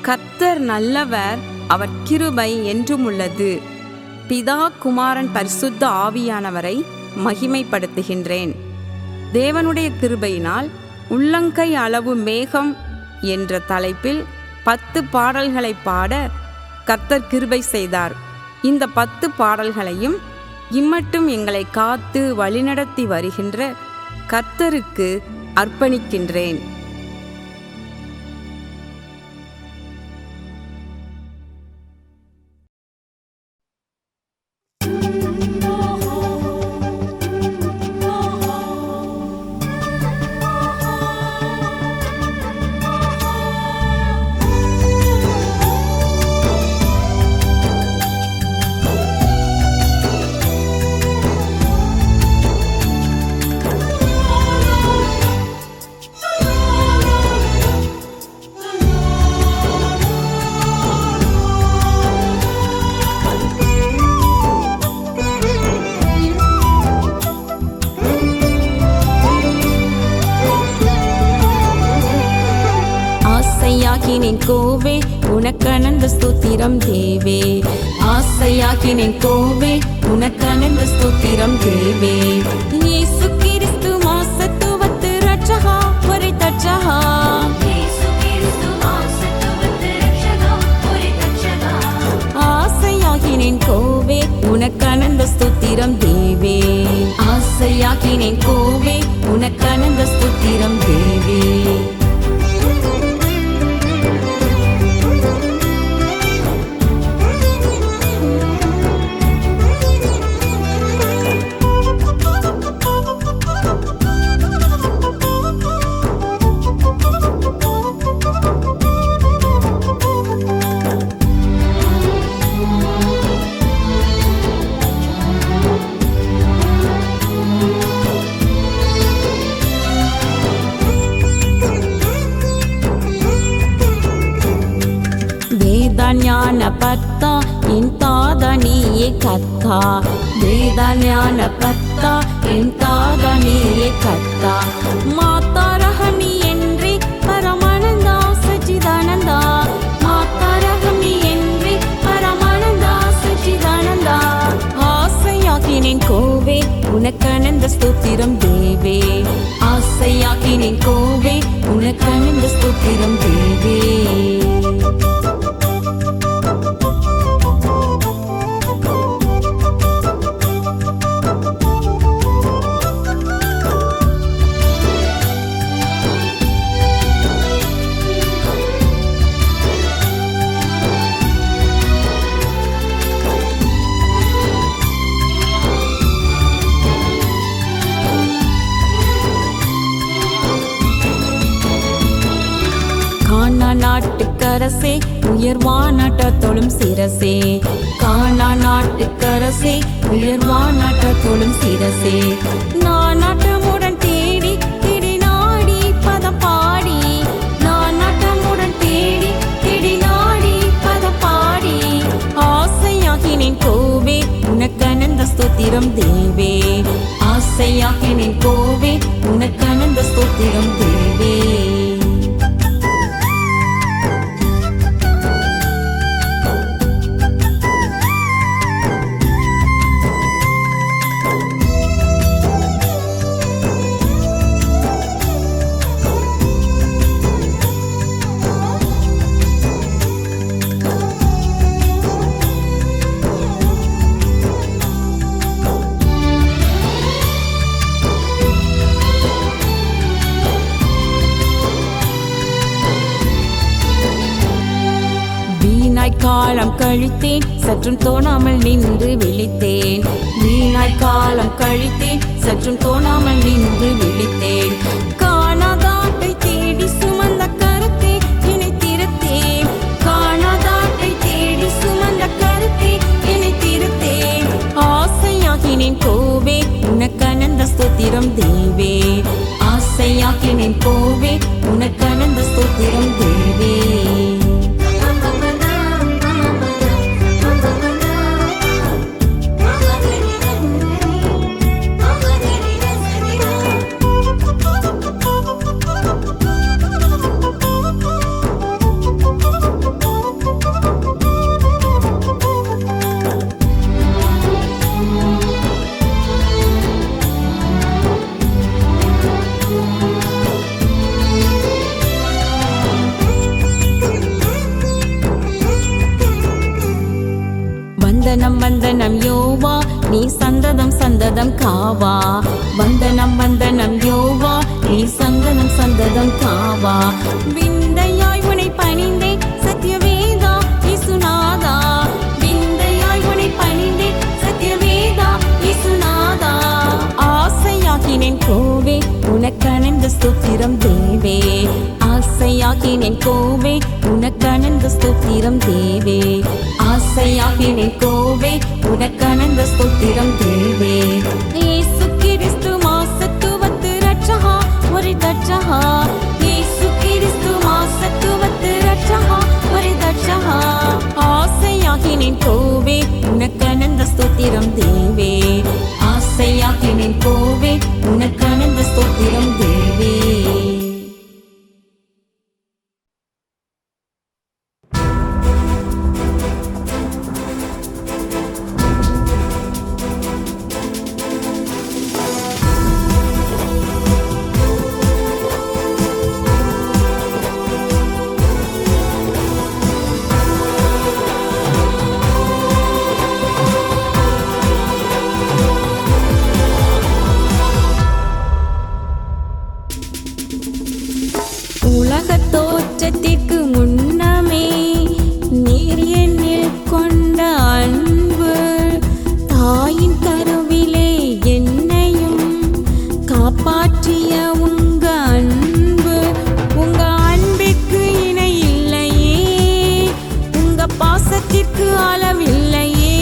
கர்த்தர் நல்லவர், அவர் கிருபை என்றும் உள்ளது. பிதா, குமாரன், பரிசுத்த ஆவியானவரை மகிமைப்படுத்துகின்றேன். தேவனுடைய கிருபையினால் உள்ளங்கை அளவு மேகம் என்ற தலைப்பில் 10 பாடல்களை பாட கர்த்தர் கிருபை செய்தார். இந்த 10 பாடல்களையும் இம்மட்டும் எங்களை காத்து வழிநடத்தி வருகின்ற கர்த்தருக்கு அர்ப்பணிக்கின்றேன். ஆசையாகினேன் கோவே உனக்கனந்த ஸ்தோத்திரம் தேவே. ஆசையாகினேன் கோவே உனக்கனந்த ஸ்தோத்திரம் தேவே. இயேசு கிறிஸ்து மாசத்துவத்து ரட்சகா ஒரே தட்சகா. ஆசையாகினேன் கோவே உனக்கனந்த ஸ்தோத்திரம் தேவே. ஆசையாகினேன் கோவே உனக்கனந்த ஸ்தோத்திரம் தேவே. ஞான பத்தா என் தாதா நீயே கத்தா. வேத ஞான பத்தா என் தாதா நீயே கத்தா. மாதா ரஹமி என்றே பரமானந்தா சச்சிதானந்தா. மாதா ரஹமி என்றே பரமானந்தா சச்சிதானந்தா. ஆசையாகினேன் கோவே உனக்கனந்த ஸ்தோத்திரம் தேவே. ஆசையாகினேன் கோவே உனக்கனந்த ஸ்தோத்திரம் தேவே. கானா நாட்டுக்கரசே உயர்வானாட்ட தொழும் சிரசே. கானா நாட்டுக்கரசே உயர்வானாட்ட தொழும் சிரசே. நான் நாட்டமுடன் தேடி தேடி நாடி பதம் பாடி. நான் நாட்டமுடன் தேடி தேடி நாடி பதம் பாடி. ஆசையாகினேன் கோவே உனக்கனந்த ஸ்தோத்திரம் தேவே. ஆசையாகினேன் கோவே உனக்கனந்த ஸ்தோத்திரம் தேவே. காலம் கழித்தேன் சற்றும் தோணாமல் நின்று விழித்தேன். வீணாய் காலம் கழித்தேன் சற்றும் தோணாமல் நின்று விழித்தேன். காணாதாட்டை தேடி சுமந்த கருத்தே என்னை திருத்தேன். காணாதாட்டை தேடி சுமந்த கருத்தே என்னை திருத்தேன். ஆசையாகினேன் கோவே உனக்கனந்த ஸ்தோத்திரம் தேவே. ஆசையாகினேன் கோவே உனக்கனந்த ஸ்தோத்திரம் தேவே. சந்ததம் காவா. வந்தனம் வந்தனம் யோவா, நீ சந்தனம் சந்ததம் காவா. விந்தையாய் உனை பணிந்தேன் சத்யவேதா இயேசுநாதா. விந்தையாய் உனை பணிந்தேன் சத்யவேதா இயேசுநாதா. ஆசையாகினேன் கோவே உனக்கணந்த ஸ்தோத்திரம் தேவே. ஆசையாகினேன் கோவே உனக்கணந்த ஸ்தோத்திரம் தேவே. ஆசையாகினேன் கோவே உனக்கணந்த ஸ்தோத்திரம் தேவே. இயேசு கிறிஸ்து மாசத்துவத்து ரட்சகா ஒரு தட்சகா. இயேசு கிறிஸ்து மாசத்துவத்து ரட்சகா ஒரு தட்சகா. ஆசையாகினேன் கோவே உனக்கணந்த ஸ்தோத்திரம் தேவே. ஆசையாகினேன் கோவே உனக்கணந்த ஸ்தோத்திரம் தேவே. உலகத் தோற்றத்திற்கு முன்னமே நீர் என்னில் கொண்ட அன்பு, தாயின் கருவிலே என்னையும் காப்பாற்றிய உங்க அன்பு. உங்க அன்பிற்கு இணை இல்லையே, உங்க பாசத்திற்கு அளவில்லையே.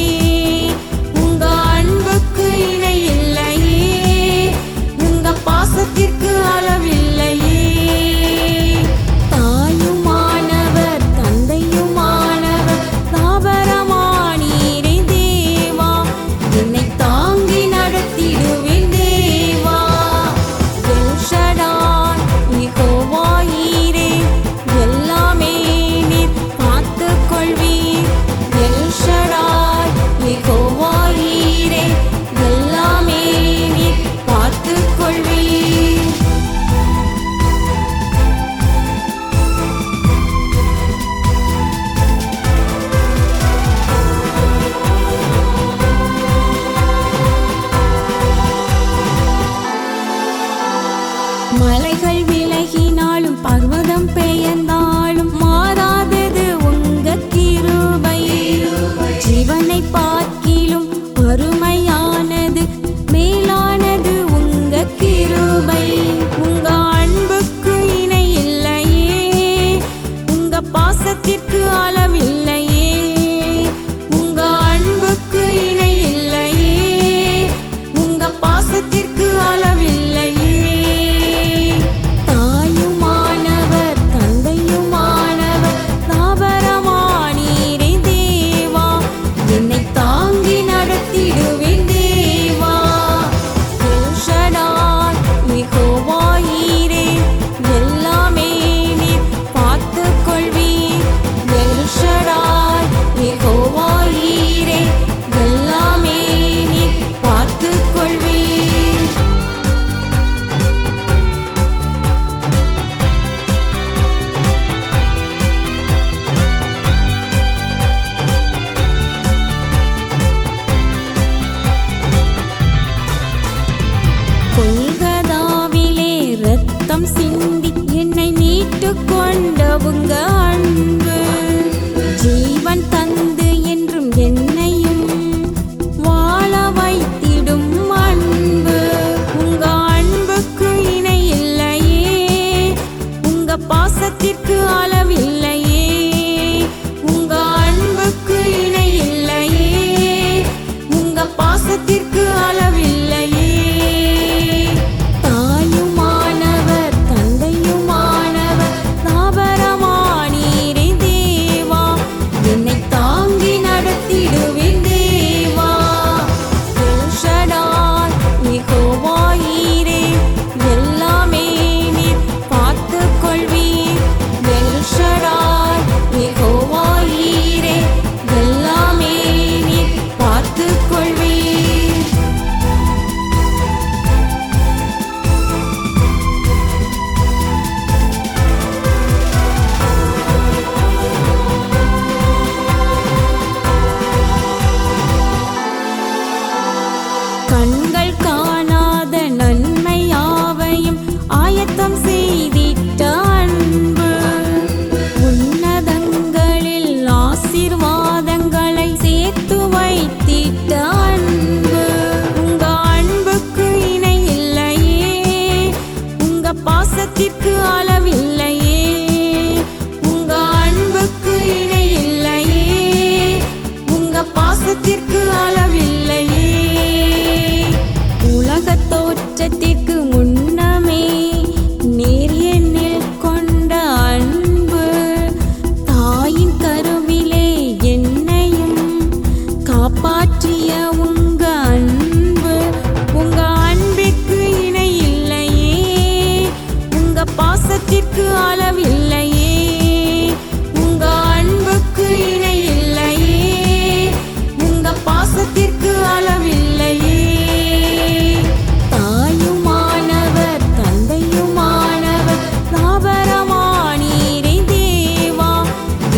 உங்க அன்புக்கு இணை இல்லையே, உங்க பாசத்திற்கு அளவில்லையே. மலைகள் விலகினாலும் பர்வதம் பெயர்ந்தாலும் மாறாதது உங்க கிருபை. ஜீவனை பார்க்கிலும் அருமையானது மேலானது உங்க கிருபை. உங்க அன்புக்கு இணை இல்லையே, உங்க பாசத்திற்கு அளவில்லையே. உங்க அன்புக்கு இணை இல்லையே, உங்க பாசத்திற்கு அளவில்லையே. கொல்கதாவிலே ரத்தம் சிந்தி என்னை மீட்டு கொண்டவுங்க அன்பு. ஜீவன் தந்து என்றும் என்னையும் வாழ வைத்திடும் அன்பு. உங்க அன்புக்கு இணை இல்லையே, உங்க பாசத்திற்கு அளவில்லையே. உங்க அன்புக்கு இணை இல்லையே, உங்க பாசத்திற்கு அளவில்லையே. தாங்கி பாசத்திற்கு அளவில்லையே, உங்க அன்புக்கு இணை இல்லையே, உங்க பாசத்திற்கு அளவில்லையே. தாயுமானவர் தந்தையுமானவர் தாபரமானீரே தேவா,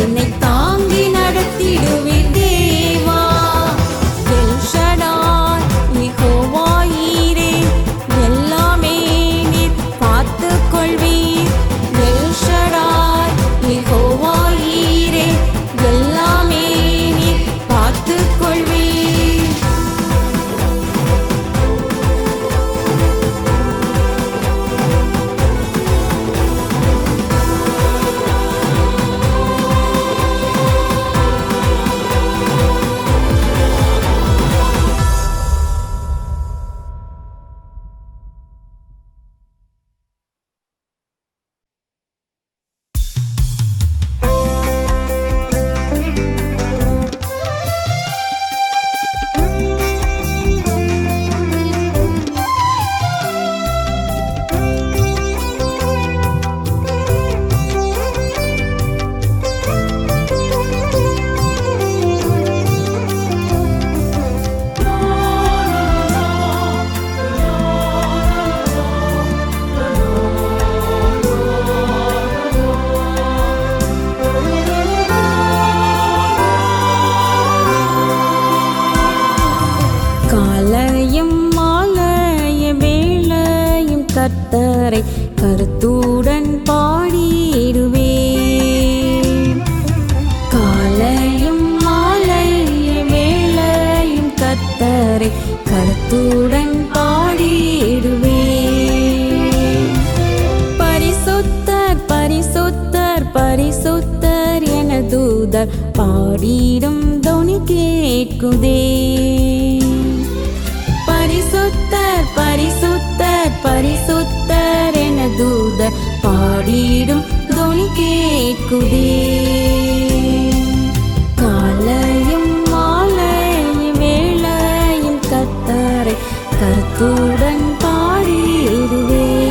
என்னை தாங்கி நடத்திடுவீர் தேவா. எல் ஷடாய் யெகோவா ஈரே, எல்லாமே நீர் பார்த்துக் கொள்வீர். எல் ஷடாய் யெகோவா ஈரே, எல்லாமே நீர் பார்த்துக் கொள்வீர். காலையும் மாலையும் வேளையும் கர்த்தரை கருத்துடன் பாடிடுவேன். காலையும் மாலையும் வேளையும் கர்த்தரை கருத்துடன் பாடிடுவேன். பரிசுத்தர் பரிசுத்தர் பரிசுத்தர் என தூதர் பாடிடும் தொனி கேட்குதே. பரிசுத்தர் பரிசுத்தர் பரிசுத்தர் என தூதர் பாடிடும் தொனி கேட்குதே. காலையும் மாலையும் வேளையும் கர்த்தரை கருத்துடன் பாடிடுவேன்.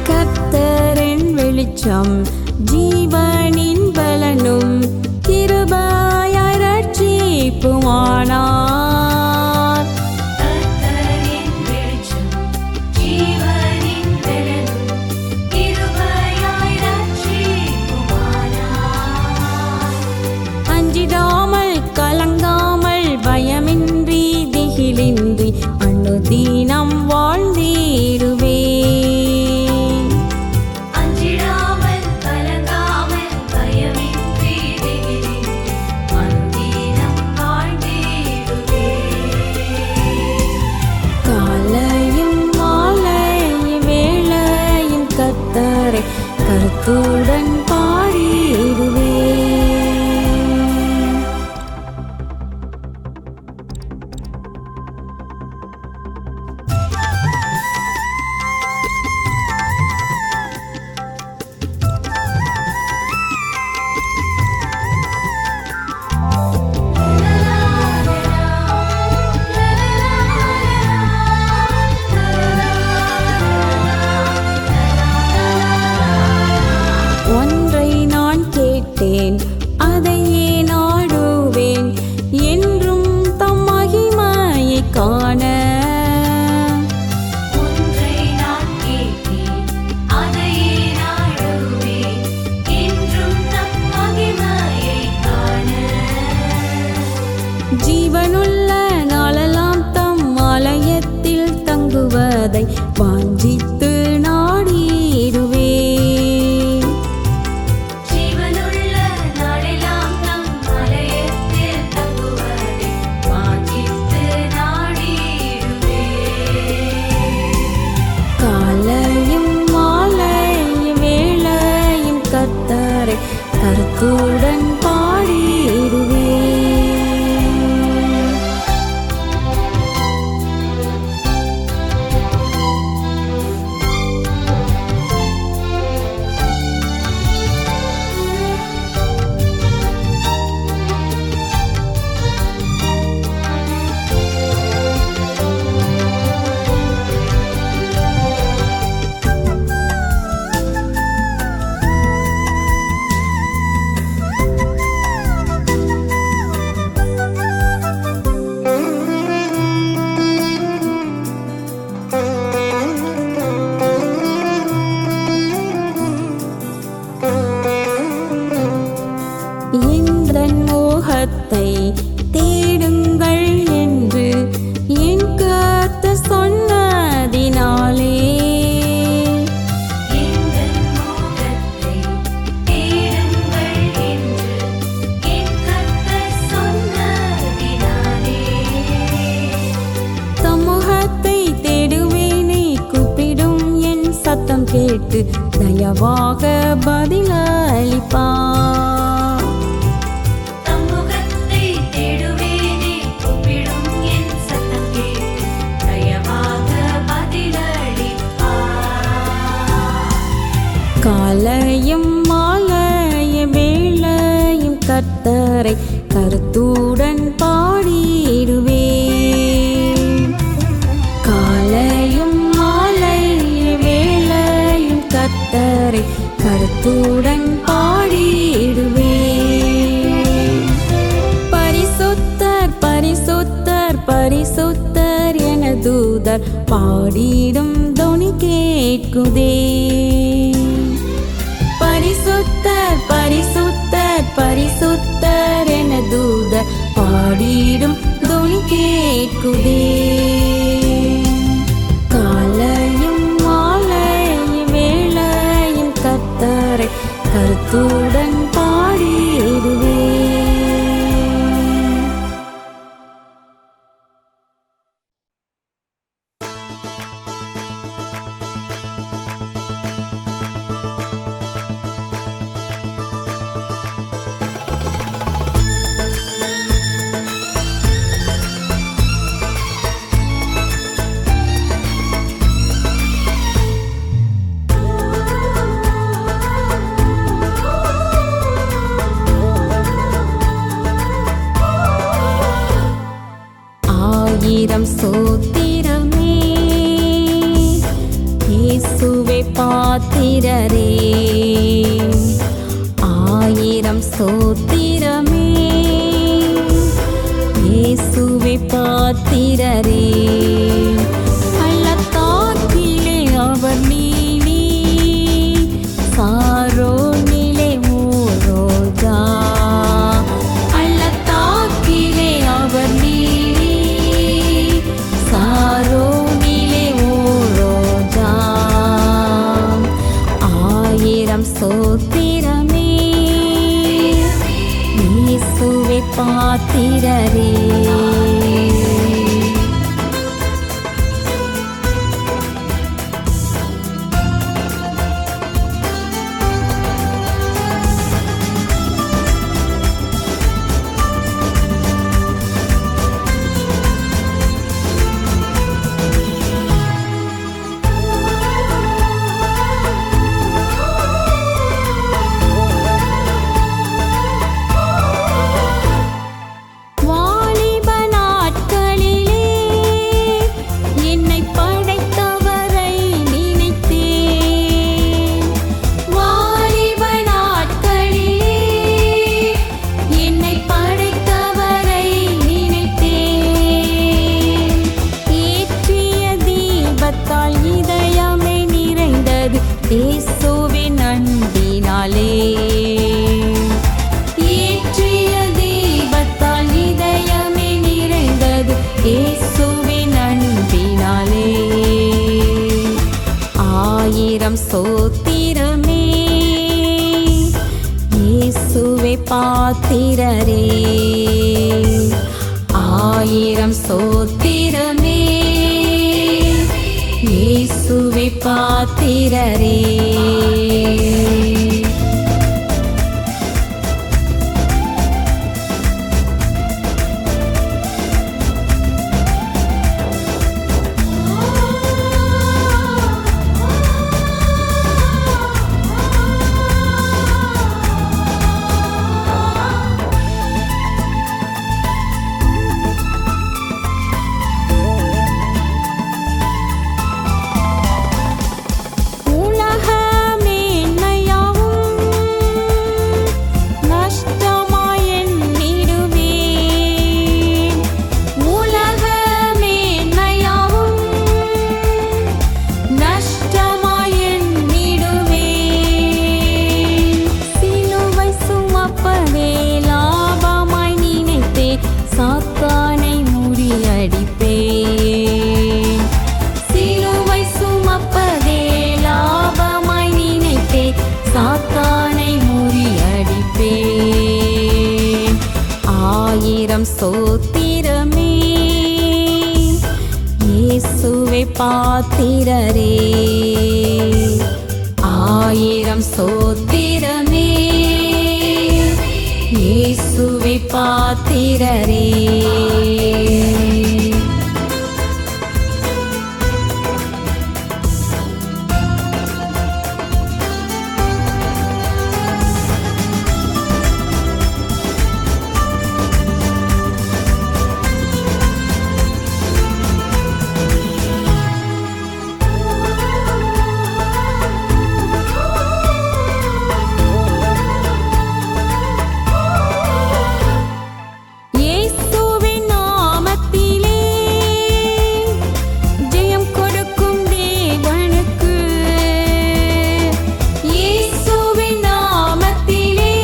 கர்த்தரின் வெளிச்சம் ஜீவனின் பலனும் கிருபையாய் ரட்சிப்புமானார். கர்த்தரின் வெளிச்சம் ஜீவனின் பலனும் கிருபையாய் ரட்சிப்புமானார். அஞ்சிடாமல் கலங்காமல் பயமின்றி திகிலின்றி அனுதினம் வாழ்ந்திடுவே. அஞ்சிடாமல் கலங்காமல் பயமின்றி திகிலின்றி அனுதினம் வாழ்ந்திடுவேன். காலையும் மாலையும் வேளையும் கர்த்தரை கருத்துடன் பாடிடுவேன். ஒன்றை நான் கேட்டேன், அதையே நாடுவேன், என்றும் தம் மகிமையை காண. ஒன்றை நான் கேட்டேன், அதையே நாடுவேன், என்றும் நம் மகிமையை காண. ஜீவனுள்ள நாளெல்லாம் தம் ஆலயத்தில் தங்குவதை வாஞ்சித்து நாடிடுவேன். ஜீவனுள்ள கருத்துடன் பாடிடுவேன். எந்தன் மோகத்தை தேடுங்கள் என்று என் கர்த்தர் சொன்னதினாலே எங்கள் மோகத்தை தேடுங்கள் என்று என் கர்த்தர் சொன்னதினாலே சமூகத்தை தேடுவேனே, கூப்பிடும் என் சத்தம் கேட்டு தயவாக பதிலளிப்பார். சமூகத்தை தேடுவேனே, கூப்பிடும் என் சத்தம் கேட்டு தயவாக பதிலளிப்பார். காலையும் மாலையும் வேளையும் கர்த்தரை கருத்துடன் பாடிடுவேன். காலையும் மாலையும் வேளையும் கர்த்தரை கருத்துடன் பாடிடுவேன். பரிசுத்தர் பரிசுத்தர் பரிசுத்தர் என தூதர் பாடிடும் தொனி கேட்குதே. பரிசுத்தர் பரிசுத்தர் பரிசுத்தர் என தூதர் பாடிடும் தொனி கேட்குதே. காலையும் மாலையும் வேளையும் கர்த்தரை கருத்துடன் பாடிடுவேன். ஆயிரம் சோத்திரமே இயேசுவே பாத்திரரே. ஆயிரம் சோத்திரமே இயேசுவே பாத்திரரே. பள்ளத்தாக்கிலே அவர் நீலி, சாரோனிலே ஓரோஜா. பள்ளத்தாக்கிலே அவர் நீலி, சாரோனிலே ஓரோஜா. ஆயிரம் சோத்திரமே இயேசுவே பாத்திரரே. வாலிப நாட்களிலே என்னை படைத்தவரை நினைத்தேன். வாலிப நாட்களிலே என்னை படைத்தவரை நினைத்தேன். ஏற்றிய தீபத்தால் இதயமே நிறைந்தது இயேசுவின் அன்பினாலே. ஏற்றிய தீபத்தால் இதயமே நிறைந்தது இயேசுவின் அன்பினாலே. ஆயிரம் சோத்திரமே இயேசுவே பாத்திரரே. ஆயிரம் சோத்திரமே இயேசுவே பாத்திரரே. ஆயிரம் சோத்திரமே. இயேசுவே பாத்திரரே, ஆயிரம் சோத்திரமே. இயேசுவே பாத்திரரே. இயேசுவின் நாமத்திலே ஜெயம் கொடுக்கும் தேவனுக்கு, இயேசுவின் நாமத்திலே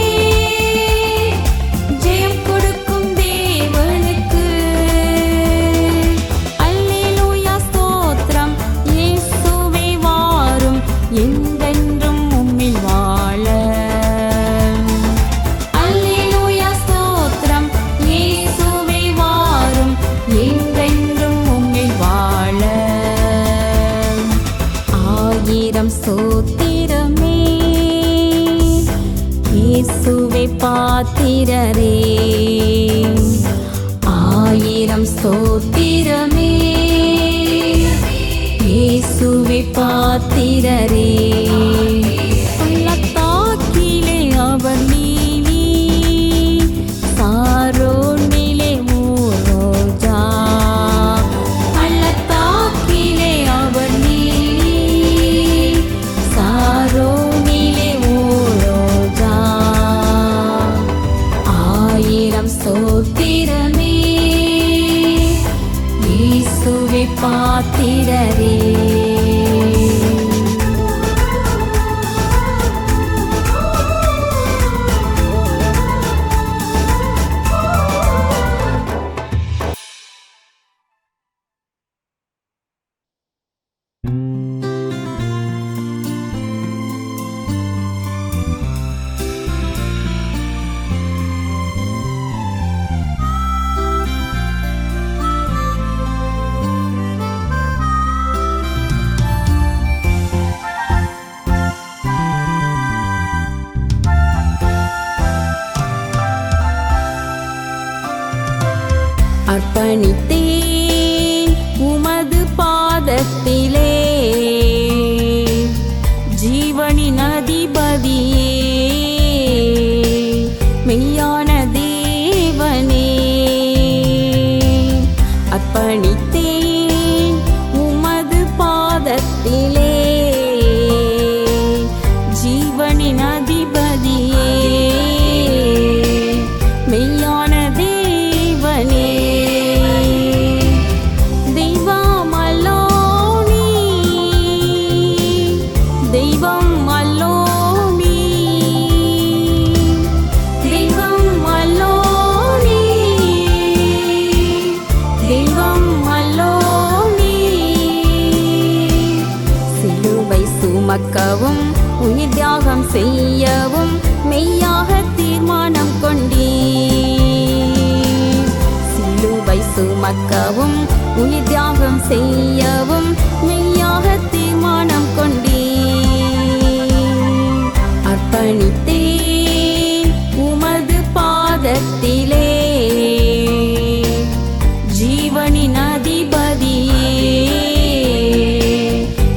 ஜெயம் கொடுக்கும் தேவனுக்கு. அல்லேலூயா ஸ்தோத்திரம், இயேசுவே வாரும் என்றென்றும் உம்மில் வாழ. அல்லேலூயா ஸ்தோத்திரம், இயேசுவே வாரும் என்றென்றும் உம்மில் வாழ. ஆயிரம் சோத்திரமே. இயேசுவே பாத்திரரே, ஆயிரம் சோத்திரமே. இயேசுவே பாத்திரரே. பள்ளத்தாக்கிலே அவர் நீலி, சாரோனிலே மூரோஜா. பள்ளத்தாக்கிலே அவர் நீலி, சாரோனிலே மூரோஜா. ஆயிரம் சோத்திரமே. இயேசுவே பாத்திரரே. அர்ப்பணித்தேன் உமது பாதத்திலே, ஜீவனின் அதிபதியே, மெய்யான தேவனே. அர்ப்பணித்தேன் உமது பாதத்திலே, ஜீவனின் அதிபதியே, மெய்யான தேவனே. தெய்வம் அல்லோ நீ, தெய்வம் அல்லோ நீ, தெய்வம் அல்லோ நீ, தெய்வம் அல்லோ நீ. சிலுவை சுமக்கவும் உயிர் தியாகம் செய்யவும் மெய்யாக தீர்மானம் கொண்டீர். சிலுவை சுமக்கவும் உயிர் தியாகம் செய்யவும் மெய்யாக தீர்மானம் கொண்டீர். அர்ப்பணித்தேன் உமது பாதத்திலே, ஜீவனின் அதிபதியே,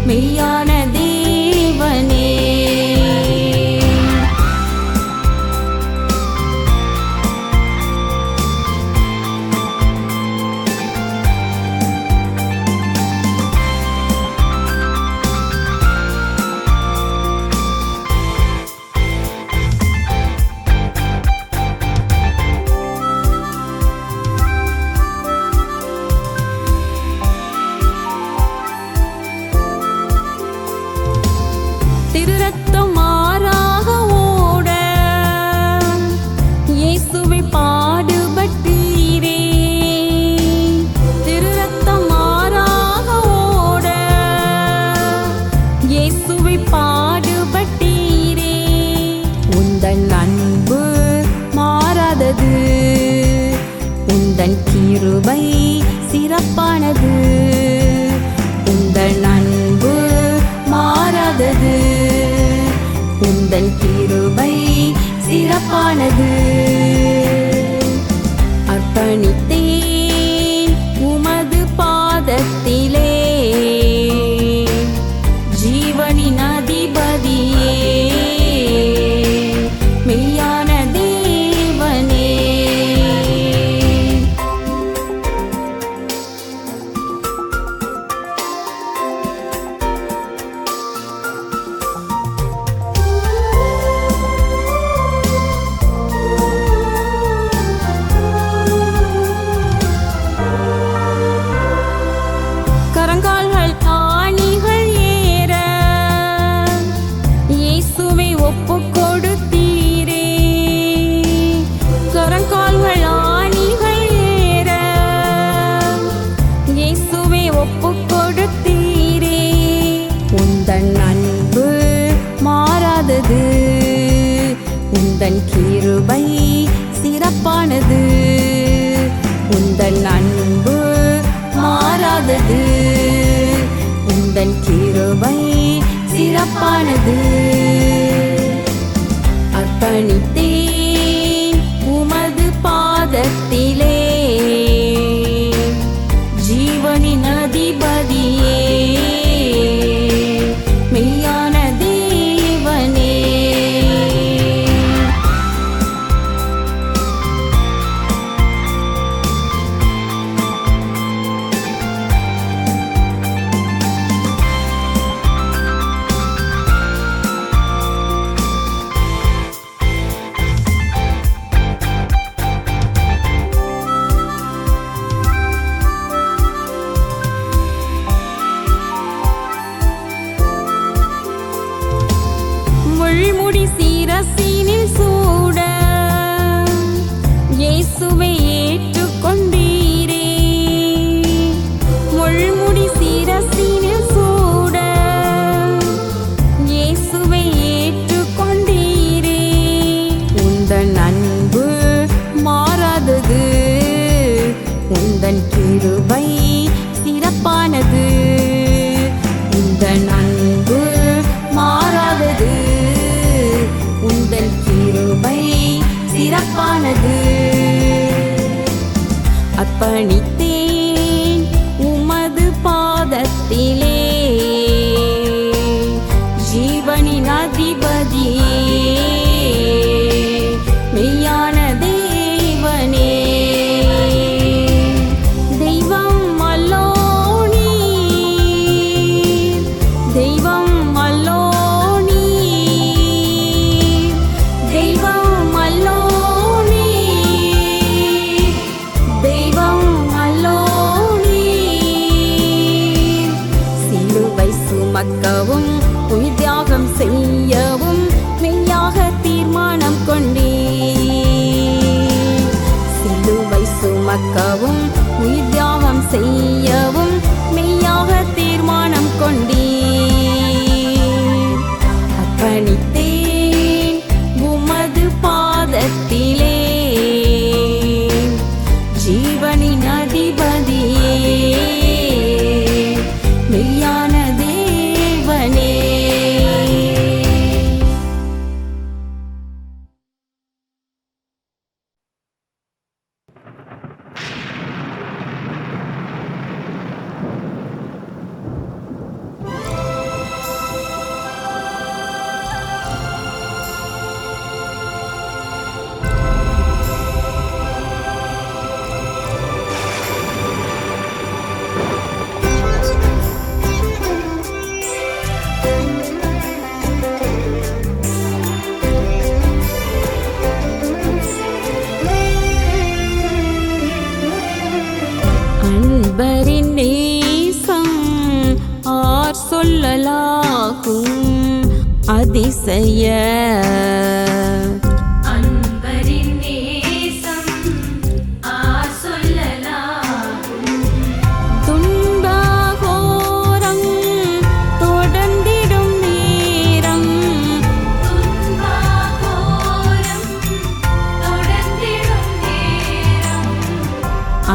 மெய்யான தேவனே. கிருபை சிறப்பானது, உந்தன் அன்பு மாறாதது, உந்தன் கிருபை சிறப்பானது. அர்ப்பணித்தேன் உமது பாதத்திலே, ஜீவனின் அதிபதியே, மெய்யான தேவனே. கரங்கால்கள் ஆணிகள் ஏற இயேசுவை ஒப்புக் கொடுத்தீரே, கரங்கால்கள் ஆணிகள் ஏற இயேசுவை ஒப்புக் கொடுத்தீரே. உந்தன் அன்பு மாறாதது, உந்தன் கிருபை சிறப்பானது, உந்தன் அன்பு மாறாதது, உந்தன் கிருபை சிறப்பானது. அர்ப்பணித்தேன் உமது பாதத்திலே, ஜீவனின் அதிபதியே, மெய்யான தேவனே. முள்முடி சிரசினில் சூட இயேசுவை ஏற்றுக்கொண்டீரே, முள்முடி சிரசினில் சூட இயேசுவை ஏற்றுக்கொண்டீரே. உந்தன் அன்பு மாறாதது, உந்தன் கிருபை சிறப்பானது, உந்தன் அன்பு மாறாதது, உந்தன் கிருபை சிறப்பானது. அர்ப்பணித்தேன் உமது பாதத்திலே, ஜீவனின் அதிபதியே, மெய்யான தேவனே. தெய்வம் அல்லோ நீர், தெய்வம் அல்லோ நீர், தெய்வம் அல்லோ நீர், தெய்வம் அல்லோ நீர். சிலுவை சுமக்கவும் உயிர் தியாகம் செய்யவும் மெய்யாக தீர்மானம் கொண்டீர், சிலுவை சுமக்கவும் உயிர் தியாகம் செய்யவும் மெய்யாக தீர்மானம் கொண்டீர். அர்ப்பணித்தேன் உமது பாதத்திலே, ஜீவனின் அதிபதியே, மெய்யான தேவனே. அன்பரின் நேசம் ஆர் சொல்லலாகும் அதிசய, அன்பரின் நேசம் ஆர் சொல்லலாகும், துன்பகோரம் தொடர்ந்திடும் நேரம், துன்பகோரம் தொடர்ந்திடும் நேரம்,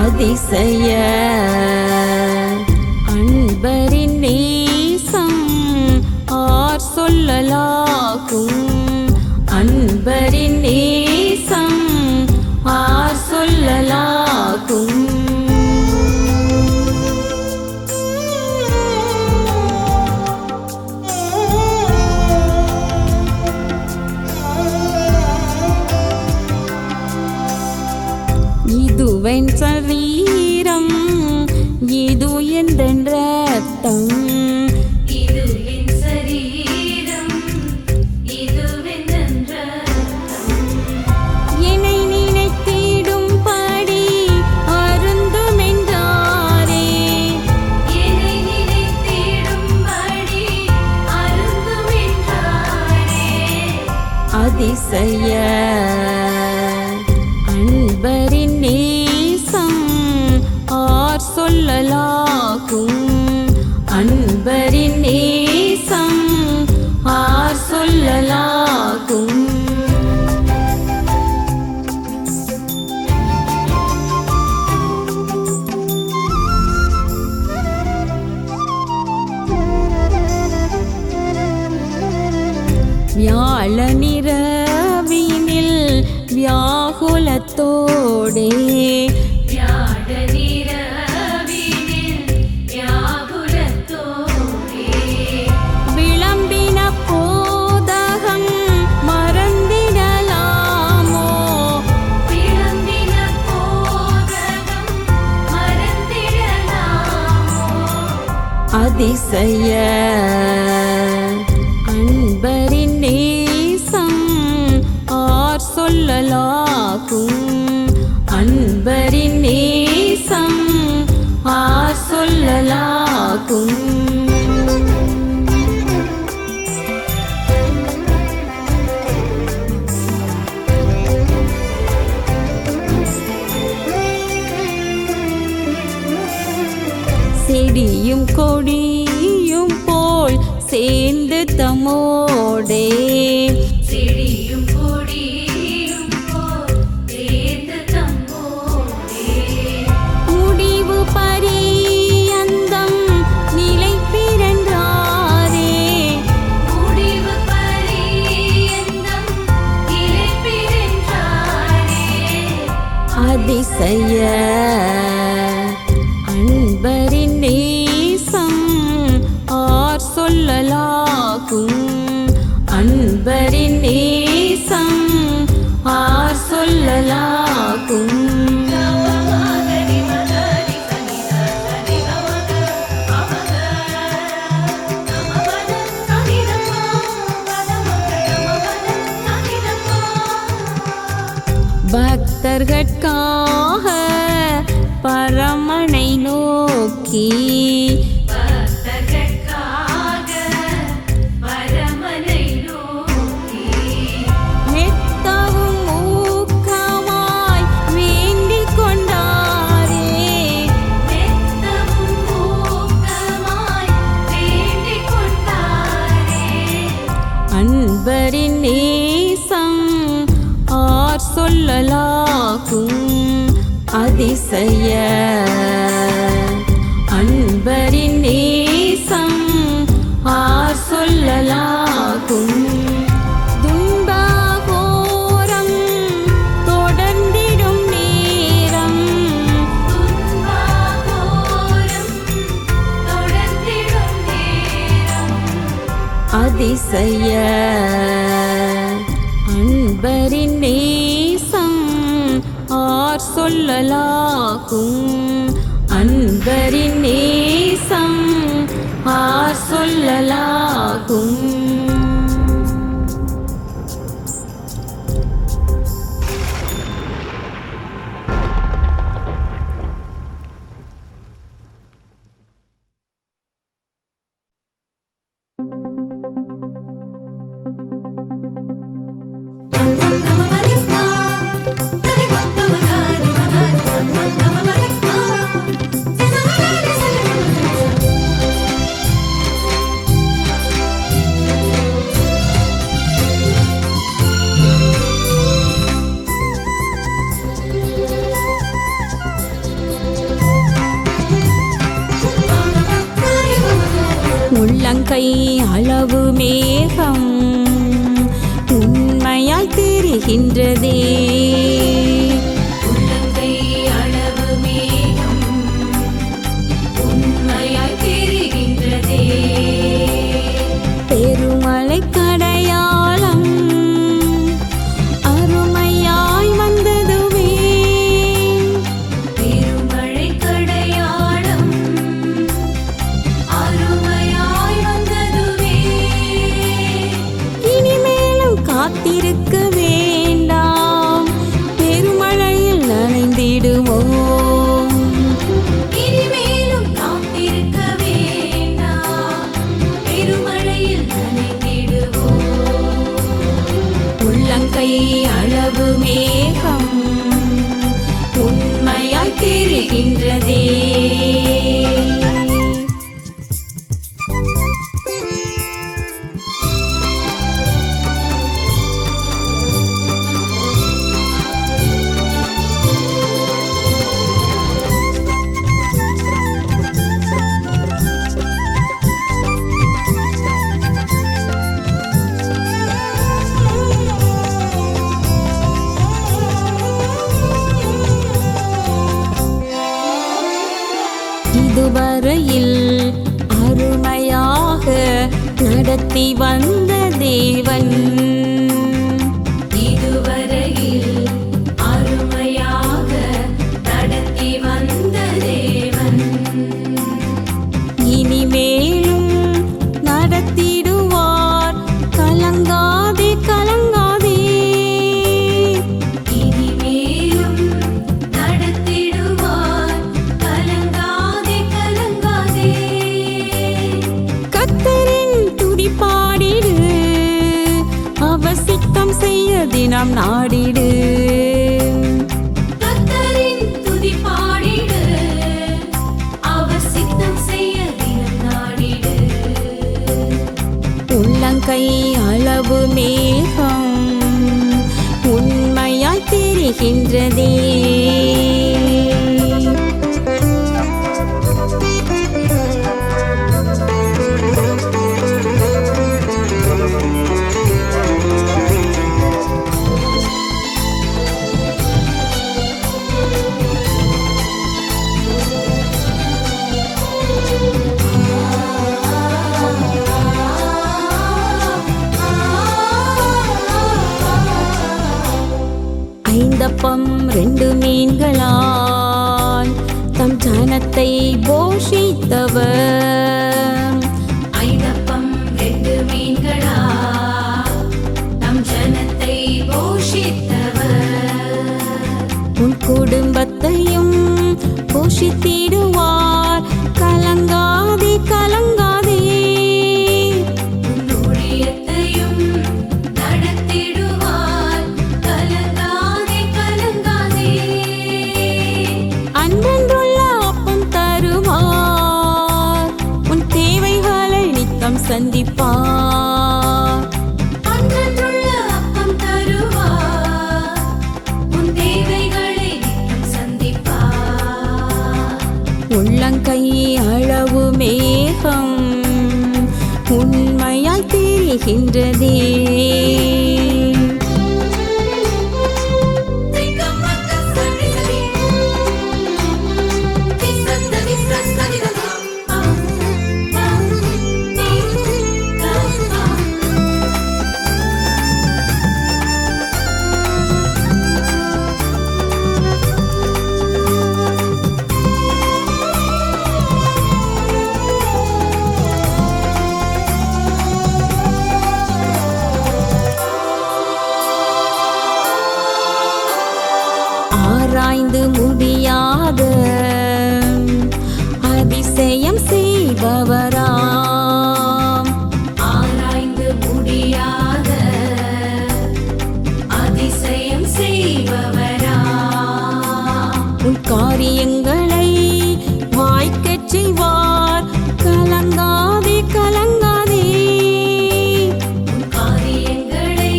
அதிசய அன்பரின் நேசம் ஆர் சொல்லலாகும் அன்பரின் நேசம் ஆர் சொல்லலாகும் இதுவென் சரீரம் இது எந்தன் ரத்தம் இது என் சரீரம் இதுவென் ரத்தம் என்னை நினைத்திடும்படி அருந்துமென்றாரே என்னை நினைத்திடும்படி அருந்துமென்றாரே அதிசய அன்பரின் நேசம் ஆர் சொல்லலாகும் அன்பரின் நேசம் ஆர் சொல்லலாகும் வியாழனிரவினில் வியாகுலத்தோடே வியாழனிரவினில் வியாகுலத்தோடே விளம்பின போதகம் மறந்திடலாமோ விளம்பின போதகம் மறந்திடலாமோ அதிசய அன்பரின் நேசம் ஆர் சொல்லலாகும் அன்பரின் நேசம் ஆர் சொல்லலாகும் செடியும் கொடியும் போல் சேர்ந்து தமோடே செடியும் கொடியும் போல் சேர்ந்து தம்மோடே முடிவு பரியந்தம் நிலை பிறன்றாரே முடிவு பரியந்தம் இளைப்பிருந்தாரே அதிசய அன்பரின் நேசம் ஆர் சொல்லலாகும் அன்பரின் நேசம் ஆர் சொல்லலாகும் பக்தர்கட்காக பரமனை நோக்கி பக்தர்கட்காக பரமனை நோக்கி மெத்தவும் ஊக்கமாய் வேண்டிக் கொண்டாரே மெத்தவும் ஊக்கமாய் வேண்டிக் கொண்டாரே அன்பரின் நேசம் ஆர் சொல்லலாகும் அதிசய அன்பரின் நேசம் ஆர் சொல்லலாகும் துன்பகோரம் தொடர்ந்திடும் நேரம் துன்பாகோரம் தொடர்ந்திடும் நேரம் அதிசய அன்பரின் நேசம் ஆர் சொல்லலாகும் அன்பரின் நேசம் ஆர் சொல்லலாகும் Thank you. உள்ளங்கை அளவு மேகம் உண்மையாய் தெரிகின்றதே. உள்ளங்கை அளவு மேகம் உண்மையாய் தெரிகின்றதே. பெருமழை கடையாளம் அருமையாய் வந்ததுவே. பெருமழை கடையாளம் அருமையாய் வந்ததுவே. இனிமேலும் காத்திருக்க வேண்டாம், பெருமழையில் நனைந்திடுவோம். இனிமேலும் காத்திருக்க வேண்டாம், பெருமழையில் நனைந்திடுவோம். உள்ளங்கை அளவு மேகம் உண்மையாய் தெரிகின்றதே. இதுவரையில் அருமையாக நடத்தி வந்த தேவன், இதுவரையில் அருமையாக நடத்தி வந்த தேவன் இனிமேலும் நடத்திடுவார். கலங்காதே கலங்காதே. இனிமேலும் நடத்திடுவார். கலங்காதே கலங்காதே. கர்த்தரின் துதிபாடிடு, அவர் சித்தம் செய்ய தினம் நாடிடு. கர்த்தரின் துதி பாடிடு, அவர் சித்தம் செய்ய தினம் நாடிடு. உள்ளங்கை அளவு மேகம் உண்மையாய் தெரிகின்றதே. ஐந்தப்பம் 2 மீன்களால் தம் ஜனத்தை போஷித்தவர். ஐந்தப்பம் 2 மீன்களா நம் ஜனத்தை போஷித்தவர். உன் குடும்பத்தையும் போஷித்திடுவார். கலங்காதே கலங்காதே. உன் ஊழியத்தையும் நடத்திடுவார். கலங்காதே கலங்காதே. அன்றன்றுள்ள அப்பம் தருவார். உன் தேவைகளை நித்தம் சந்திப்பார். அன்றன்றுள்ள அப்பம் தருவார். உன் தேவைகளை நித்தம் சந்திப்பார். உள்ளங்கை அளவு மேகம் உண்மையாய் தெரிகின்றதே. ஆராய்ந்து முடியாத அதிசயம் செய்பவராம். ஆராய்ந்து முடியாத அதிசயம் செய்பவரா. உன் காரியங்களை வாய்க்கச் செய்வார். கலங்காதே கலங்காதே. உன் காரியங்களை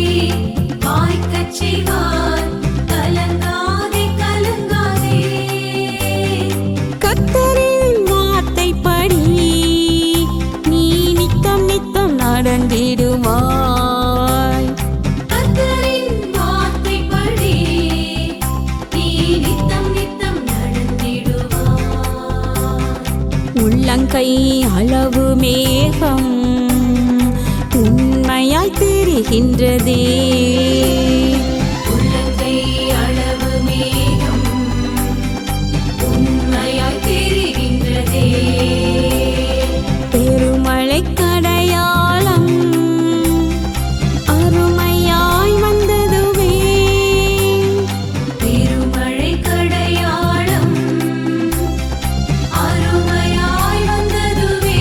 வாய்க்கச் செய்வார். கலங்காதே கலங்காதே. கர்த்தரின் வார்த்தைப்படி உள்ளங்கை அளவு மேகம் உண்மையாய் தெரிகின்றதே. உள்ளங்கை அளவு மேகம் உண்மையாய் தெரிகின்றதே. பெருமழை கடையாளம் அருமையாய் வந்ததுவே. பெருமழை கடையாளம் அருமையாய் வந்ததுவே.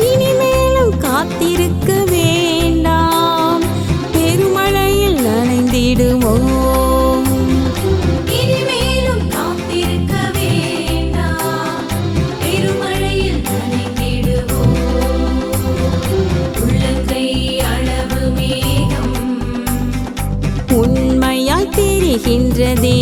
இனிமேலும் காத்திருக்க வேண்டாம், பெருமழையில் நனைந்திடுவோம். இனிமேலும் காத்திருக்க வேண்டாம், பெருமழையில் நனைந்திடுவோம். உள்ளங்கை அளவு மேகம் உண்மையாய் தெரிகின்றதே.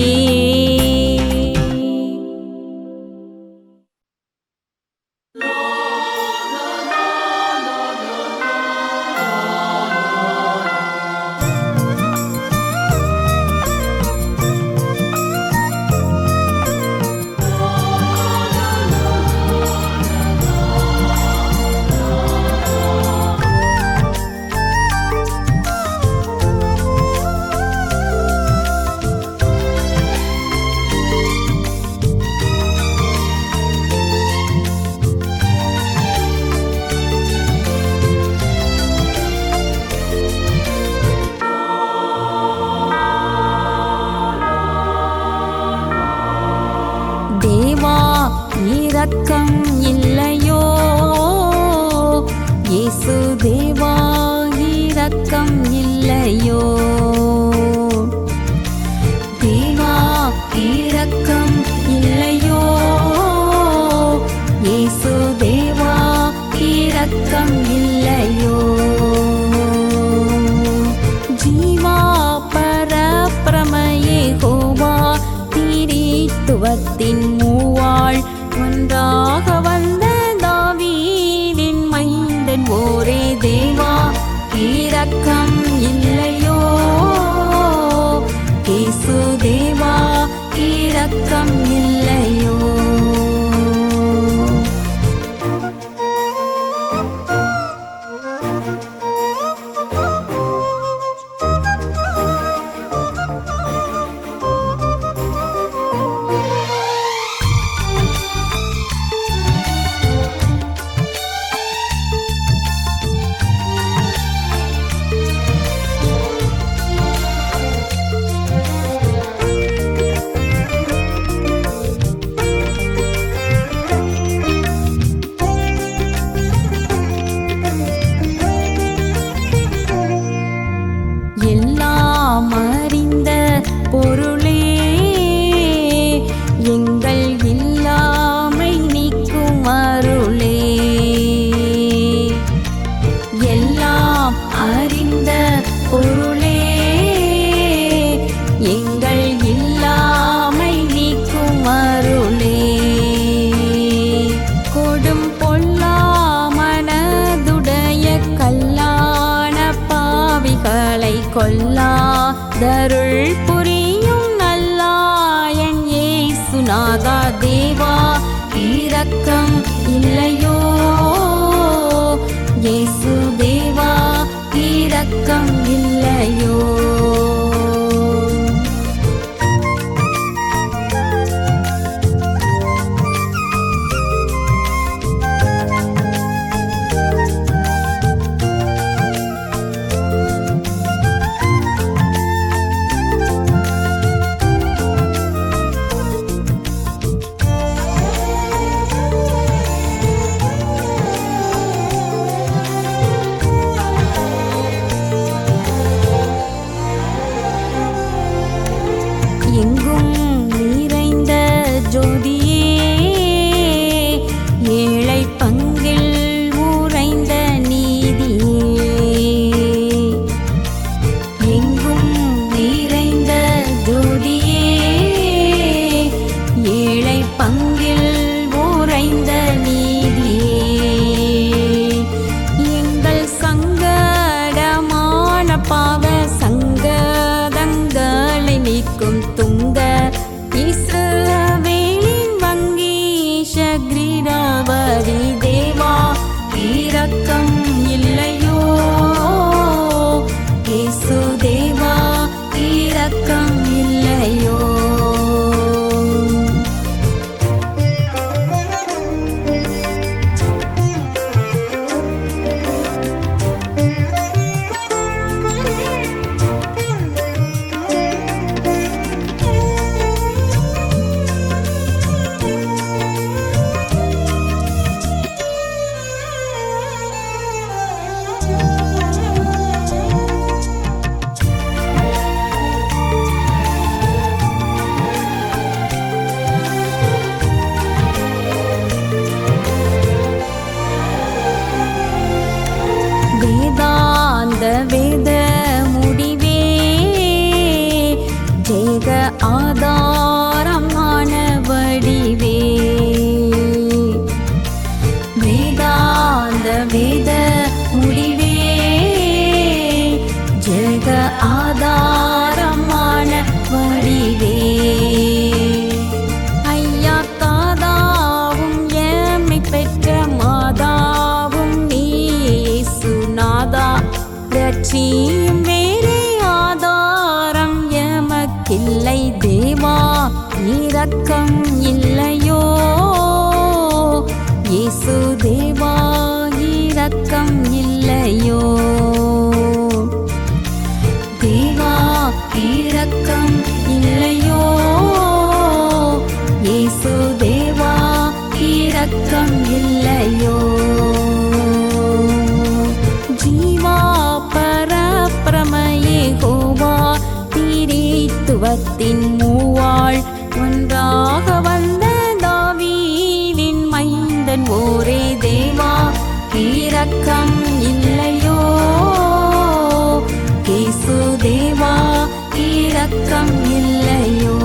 தேவா இரக்கம் இல்லையோ, இயேசு தேவா இரக்கம் இல்லையோ. தேவா இரக்கம் இல்லையோ, இயேசு தேவா இரக்கம் இல்லையோ. ஜீவா பரபிரமயே கோவா திரித்துவத்தின் மூவாள் ஒன்றாக வந்த தாவீதின் மைந்தன் ஓரே தேவா இரக்கம் இல்லையோ, இயேசு தேவா இரக்கம் இல்லையோ. எல்லாம் அறிந்த பொருளே, எங்கள் இல்லாமை நீக்கும் அருளே. எல்லாம் அறிந்த பொருளே, எங்கள் இல்லாமை நீக்கும் அருளே. கொடும் பொல்லா மனதுடைய கல்லான பாவிகளை கொல்லாதருள் புரியும் நல்லாயன் இயேசுநாதா தேவா இரக்கம் இல்லையோ, இயேசு தேவா இரக்கம் இல்லையோ. எங்கும் நிறைந்த ஜோதியே, ஏழை பங்கில் உறைந்த நீதியே. எங்கும் நிறைந்த ஜோதியே, ஏழை பங்கில் உறைந்த நீதியே. எங்கள் சங்கடமான பாவ சங்கதங்களை நீக்கும் துங்க இஸ்ரவேலின் வங்கீஷ கிரீடா இரக்கம் இல்லையோ? இயேசு தேவா இரக்கம் இல்லையோ? வேதாந்த வேத முடிவே ஜெக ஆதாரமான வடிவே. வேதாந்த வேத முடிவே ஜெக ஆதாரமான வடிவே. ஐயா தாதாவும் எம்மை பெற்ற மாதாவும் நீ சுனாதா. ரட்சியும் வேறே ஆதாரம் எமக்கில்லை தேவா இரக்கம் இல்லையோ? இயேசு தேவா இரக்கம் இல்லையோ? தேவா இரக்கம் இல்லையோ? இயேசு தேவா இரக்கம் இல்லையோ? ஜீவா பரபிரமயே கோவா திரித்துவத்தின் மூவாள் ஒன்றாக வந்த தாவீதின் மைந்தன் ஓரே தேவா இரக்கம் இல்லையோ? இயேசு தேவா இரக்கம் இல்லையோ?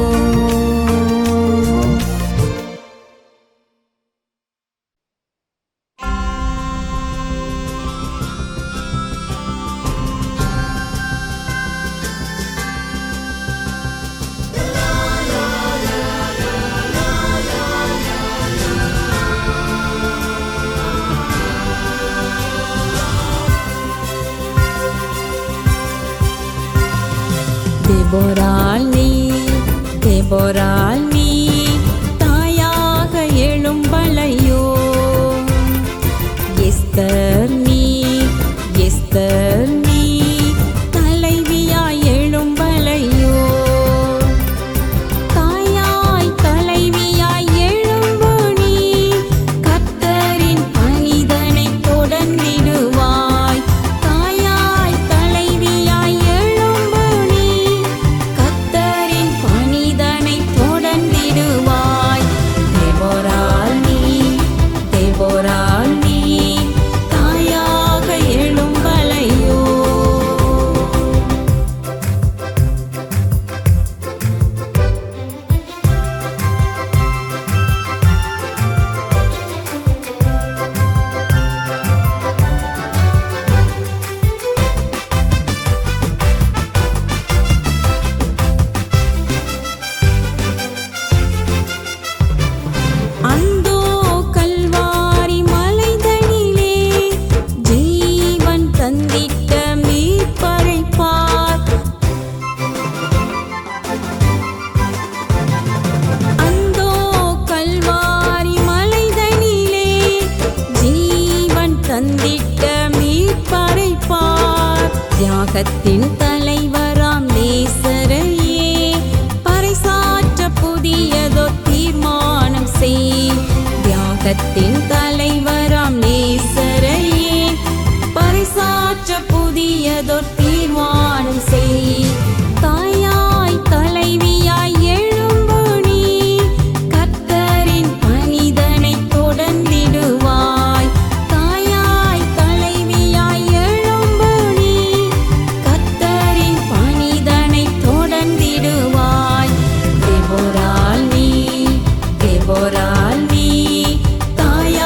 தேபோராள் நீ தாயாக எழும்பலையோ? எஸ்தர் நீ தலைவியாய் எழும்பலையோ? தாயாய் தலைவியாய் எழும்பு நீ கர்த்தரின் மனிதனை தொடர்ந்திடுவாய். தாயாய் தலைவியாய் எழும்பு நீ கர்த்தரின் மனிதனை தொடர்ந்திடுவாய். தேபோராள் நீ தாயாக எழும்பலையோ? அந்தோ கல்வாரி மலைதனிலே ஜீவன் தந்திட்ட மீட்பரை பார். அந்தோ கல்வாரி மலைதனிலே ஜீவன் தந்திட்ட மீட்பரை பார். தியாகத்தின் தலைவராம் நேசரையே பறைசாற்ற புதியதோர் தீர்மானம் செய். தியாகத்தின் தலைவராம் நேசரையே பறைசாற்ற புதியதோர் தீர்மானம் செய். தாயாய் தலைவியாய் எழும்பு நீ கர்த்தரின் மனிதனை தொடர்ந்திடுவாய். தாயாய் தலைவியாய் எழும்பு நீ கர்த்தரின் மனிதனை தொடர்ந்திடுவாய். தேபோராள் நீ தாயாய்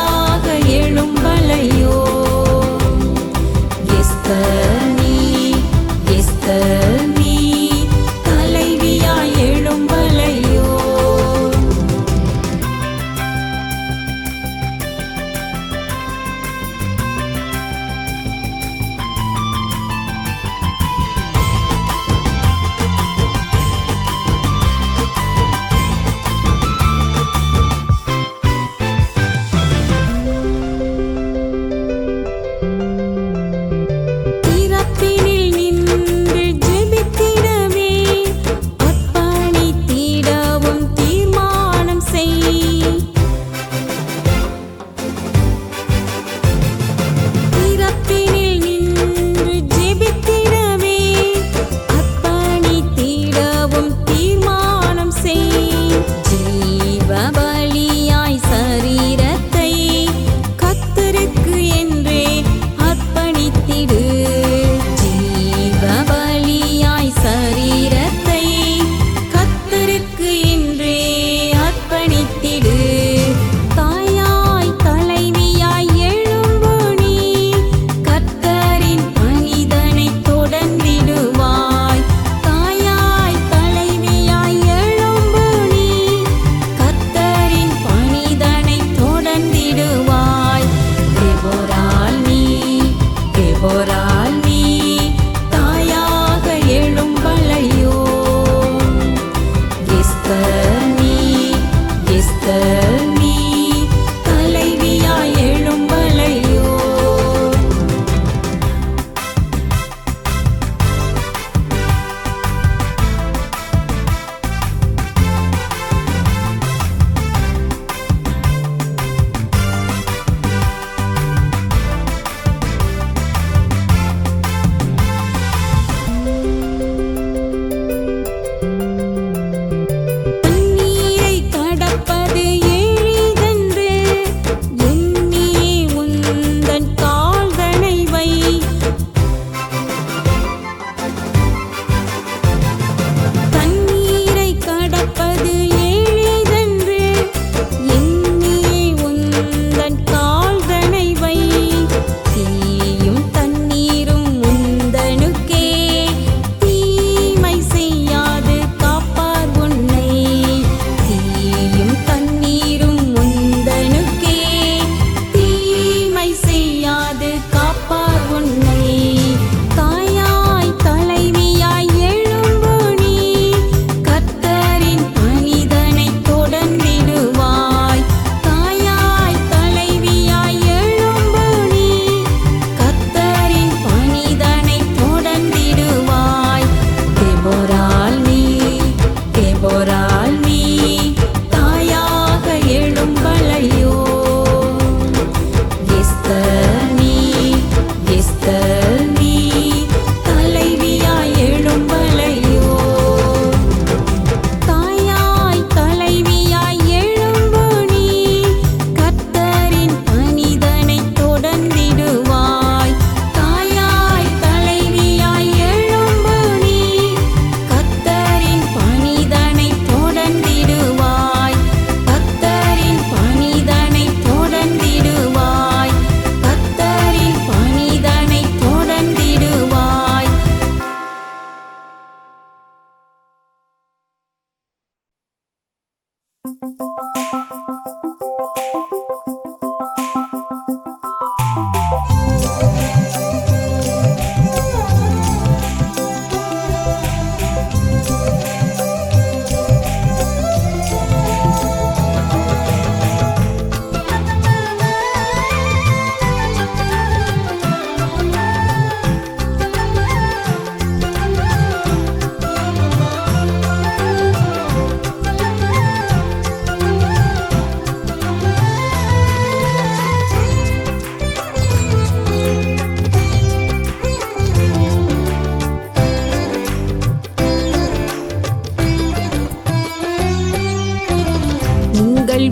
உங்கள்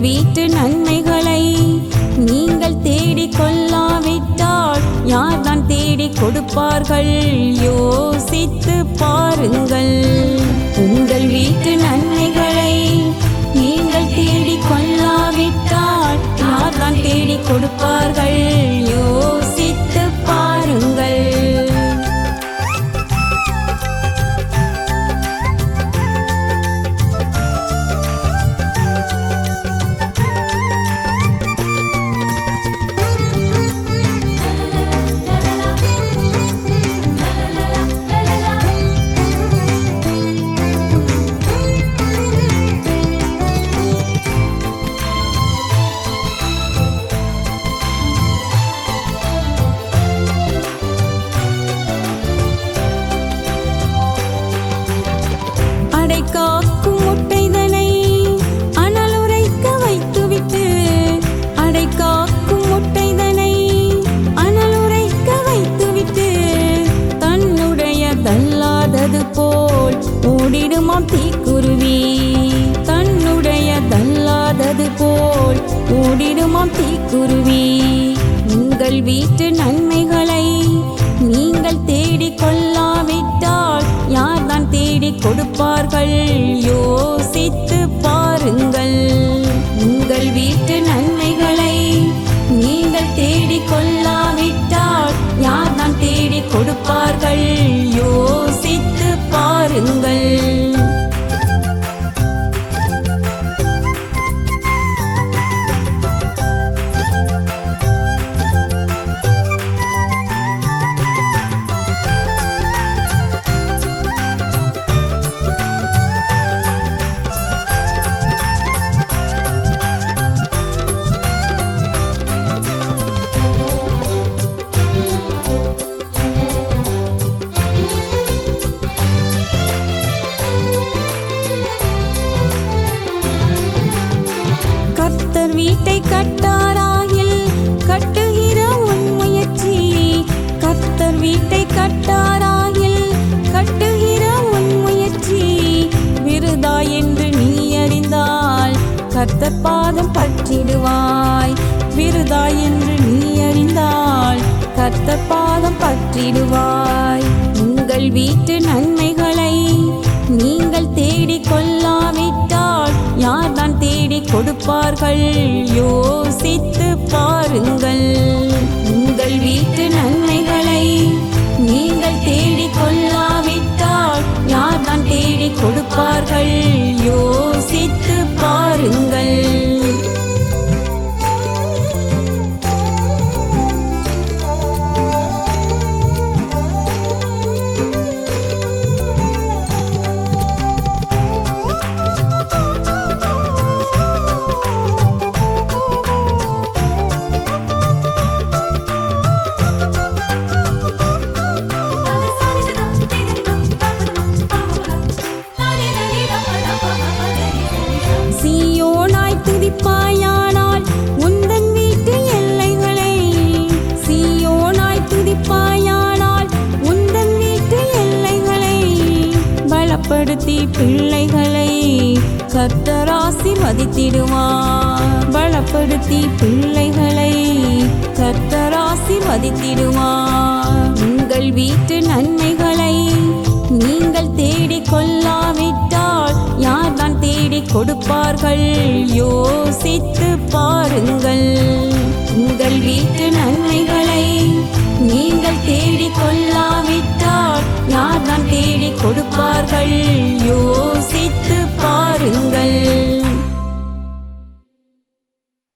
வீட்டு நன்மைகளை நீங்கள் தேடிக் கொள்ளாவிட்டால் யார்தான் தேடிக் கொடுப்பார்கள்? யோசித்து பாருங்கள். உங்கள் வீட்டு நன்மைகளை நீங்கள் தேடிக் கொள்ளாவிட்டால் யார்தான் தேடிக் கொடுப்பார்கள்? யோசித்து பாருங்கள். அடைகாக்கும் முட்டைதனை அனலுரைக்க வைத்துவிட்டு அடைகாக்கும் முட்டைதனை அனலுரைக்க வைத்துவிட்டு தன்னுடையதல்லாதது போல் ஓடிடுமாம் தீக்குருவி. தன்னுடையதல்லாதது போல் ஓடிடுமாம் தீக்குருவி. உங்கள் வீட்டு நன்மைகளை நீங்கள் தேடிக் கொள்ளாவிட்டால் யார்தான் தேடிக் கொடுப்பார்கள்? யோசித்து பாருங்கள். உங்கள் வீட்டு நன்மைகளை நீங்கள் தேடிக் கொள்ளாவிட்டால் யார்தான் தேடிக் கொடுப்பார்கள்? யோசித்து பாருங்கள். கர்த்தர் வீட்டை கட்டாராகில் கட்டுகிற உன் முயற்சி. கர்த்தர் வீட்டை கட்டாராகில் கட்டுகிற உன் முயற்சி விருதா என்று நீ அறிந்தால் கர்த்தர் பாதம் பற்றிடுவாய். விருதா என்று நீ அறிந்தால் கர்த்தர் பாதம் பற்றிடுவாய். உங்கள் வீட்டு நன்மைகளை நீங்கள் தேடிக் கொள்ளாவிட்டால் யார்தான் தேடிக் கொடுப்பார்கள்? யோசித்து பாருங்கள். உங்கள் வீட்டு நன்மைகளை நீங்கள் தேடிக் கொள்ளாவிட்டால் யார்தான் தேடிக் கொடுப்பார்கள்? யோசித்து பாருங்கள். சீயோனாய் துதிப்பாயானால் உந்தன் வீட்டு எல்லைகளை சீயோனாய் துதிப்பாயானால் உந்தன் வீட்டு எல்லைகளை பலப்படுத்தி பிள்ளைகளை கர்த்தர் ஆசீர்வதித்திடுவார். பலப்படுத்தி பிள்ளைகளை கர்த்தர் ஆசீர்வதித்திடுவார். உங்கள் வீட்டு நன்மைகளை நீங்கள் தேடிக் கொள்ளாவிட்டால் யார்தான் தேடிக் கொடுப்பார்கள்? யோசித்து பாருங்கள். உங்கள் வீட்டு நன்மைகளை நீங்கள் தேடிக் கொள்ளா